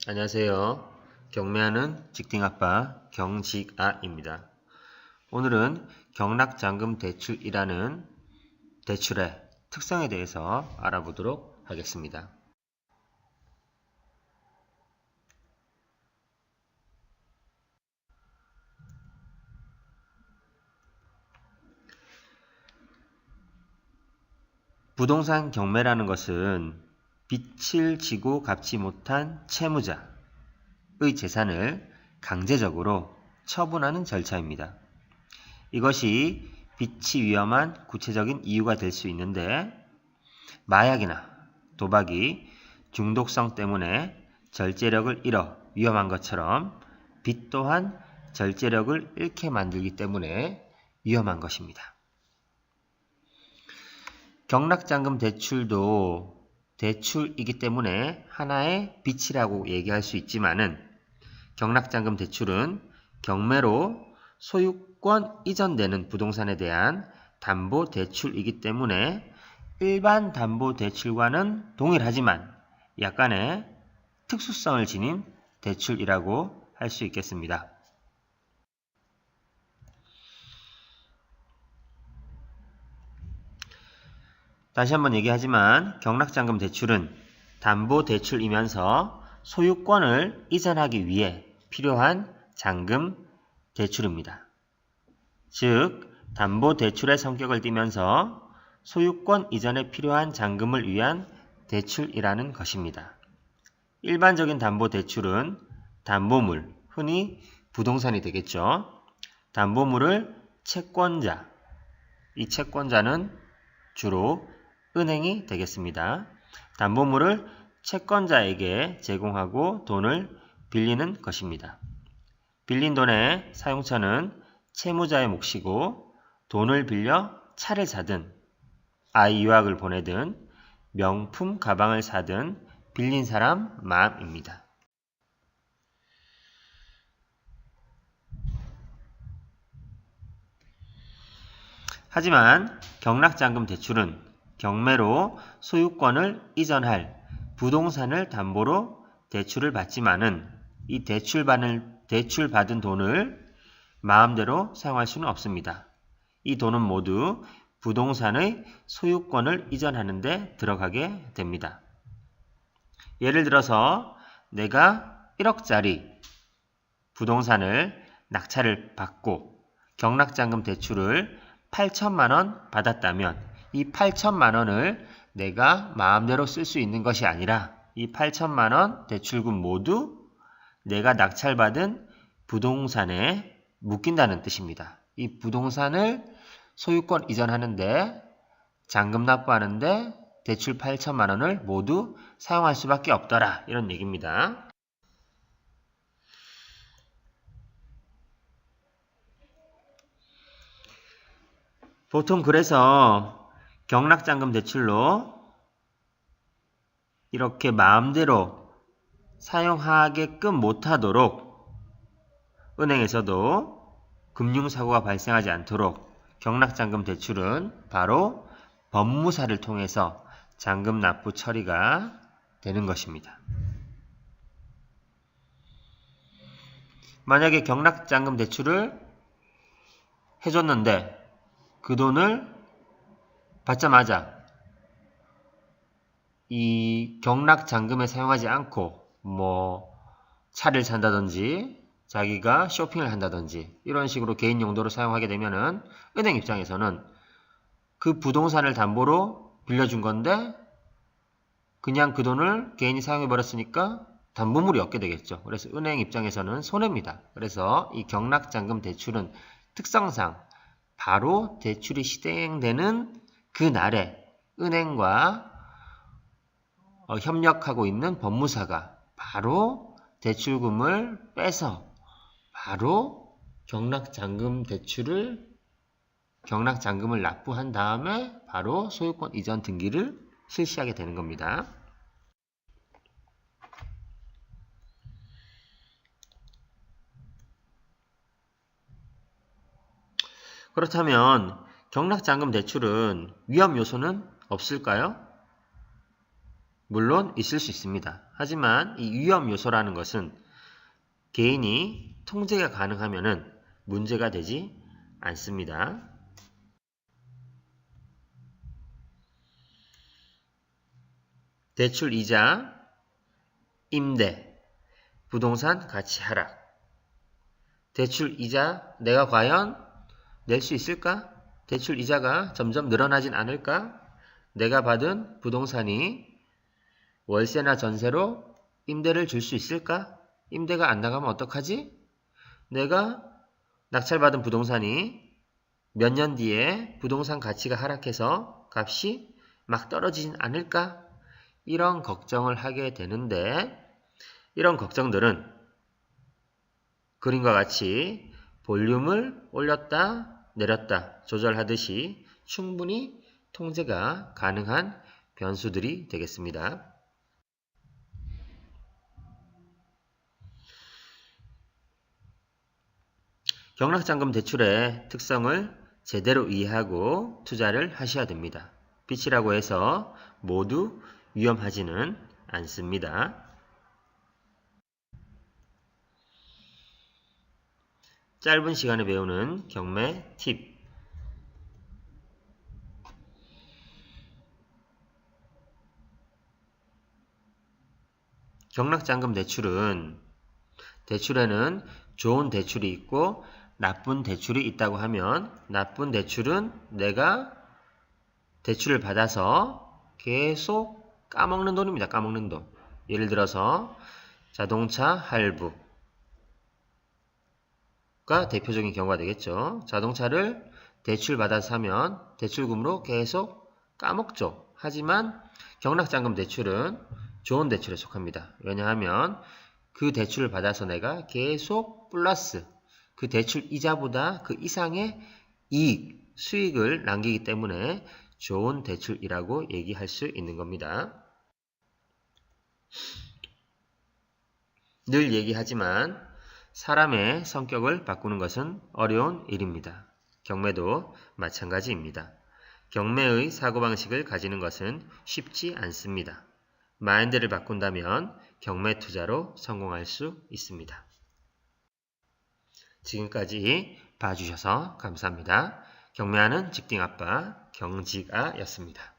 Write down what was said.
안녕하세요. 경매하는 직딩아빠 경직아입니다. 오늘은 경락잔금대출이라는 대출의 특성에 대해서 알아보도록 하겠습니다. 부동산 경매라는 것은 빚을 지고 갚지 못한 채무자의 재산을 강제적으로 처분하는 절차입니다. 이것이 빚이 위험한 구체적인 이유가 될 수 있는데 마약이나 도박이 중독성 때문에 절제력을 잃어 위험한 것처럼 빚 또한 절제력을 잃게 만들기 때문에 위험한 것입니다. 경락잔금 대출도 대출이기 때문에 하나의 빚이라고 얘기할 수 있지만은 경락잔금 대출은 경매로 소유권 이전되는 부동산에 대한 담보 대출이기 때문에 일반 담보 대출과는 동일하지만 약간의 특수성을 지닌 대출이라고 할 수 있겠습니다. 다시 한번 얘기하지만 경락잔금 대출은 담보 대출이면서 소유권을 이전하기 위해 필요한 잔금 대출입니다. 즉, 담보 대출의 성격을 띠면서 소유권 이전에 필요한 잔금을 위한 대출이라는 것입니다. 일반적인 담보 대출은 담보물, 흔히 부동산이 되겠죠. 담보물을 채권자, 이 채권자는 주로 은행이 되겠습니다. 담보물을 채권자에게 제공하고 돈을 빌리는 것입니다. 빌린 돈의 사용처는 채무자의 몫이고 돈을 빌려 차를 사든 아이 유학을 보내든 명품 가방을 사든 빌린 사람 마음입니다. 하지만 경락잔금 대출은 경매로 소유권을 이전할 부동산을 담보로 대출을 받지만은 이 대출받은 돈을 마음대로 사용할 수는 없습니다. 이 돈은 모두 부동산의 소유권을 이전하는 데 들어가게 됩니다. 예를 들어서 내가 1억짜리 부동산을 낙찰을 받고 경락잔금 대출을 8천만 원 받았다면 이 8천만 원을 내가 마음대로 쓸 수 있는 것이 아니라 이 8천만 원 대출금 모두 내가 낙찰받은 부동산에 묶인다는 뜻입니다. 이 부동산을 소유권 이전하는데 잔금 납부하는데 대출 8천만 원을 모두 사용할 수밖에 없더라, 이런 얘기입니다. 보통 그래서 경락잔금 대출로 이렇게 마음대로 사용하게끔 못하도록 은행에서도 금융사고가 발생하지 않도록 경락잔금 대출은 바로 법무사를 통해서 잔금 납부 처리가 되는 것입니다. 만약에 경락잔금 대출을 해줬는데 그 돈을 받자마자 이 경락잔금에 사용하지 않고 차를 산다든지 자기가 쇼핑을 한다든지 이런 식으로 개인 용도로 사용하게 되면은 은행 입장에서는 그 부동산을 담보로 빌려준 건데 그냥 그 돈을 개인이 사용해 버렸으니까 담보물이 없게 되겠죠. 그래서 은행 입장에서는 손해입니다. 그래서 이 경락잔금 대출은 특성상 바로 대출이 시행되는 그 날에 은행과 협력하고 있는 법무사가 바로 대출금을 빼서 바로 경락잔금을 납부한 다음에 바로 소유권 이전 등기를 실시하게 되는 겁니다. 그렇다면 경락잔금 대출은 위험 요소는 없을까요? 물론 있을 수 있습니다. 하지만 이 위험 요소라는 것은 개인이 통제가 가능하면은 문제가 되지 않습니다. 대출 이자, 임대, 부동산 가치 하락. 대출 이자 내가 과연 낼 수 있을까? 대출 이자가 점점 늘어나진 않을까? 내가 받은 부동산이 월세나 전세로 임대를 줄 수 있을까? 임대가 안 나가면 어떡하지? 내가 낙찰받은 부동산이 몇 년 뒤에 부동산 가치가 하락해서 값이 막 떨어지진 않을까? 이런 걱정을 하게 되는데 이런 걱정들은 그림과 같이 볼륨을 올렸다 내렸다 조절하듯이 충분히 통제가 가능한 변수들이 되겠습니다. 경락잔금 대출의 특성을 제대로 이해하고 투자를 하셔야 됩니다. 빚이라고 해서 모두 위험하지는 않습니다. 짧은 시간에 배우는 경매 팁. 경락잔금 대출에는 좋은 대출이 있고 나쁜 대출이 있다고 하면 나쁜 대출은 내가 대출을 받아서 계속 까먹는 돈입니다. 까먹는 돈. 예를 들어서 자동차 할부가 대표적인 경우가 되겠죠. 자동차를 대출 받아서 사면 대출금으로 계속 까먹죠. 하지만 경락잔금 대출은 좋은 대출에 속합니다. 왜냐하면 그 대출을 받아서 내가 계속 플러스 그 대출 이자보다 그 이상의 이익, 수익을 남기기 때문에 좋은 대출이라고 얘기할 수 있는 겁니다. 늘 얘기하지만 사람의 성격을 바꾸는 것은 어려운 일입니다. 경매도 마찬가지입니다. 경매의 사고방식을 가지는 것은 쉽지 않습니다. 마인드를 바꾼다면 경매 투자로 성공할 수 있습니다. 지금까지 봐주셔서 감사합니다. 경매하는 직딩아빠 경직아였습니다.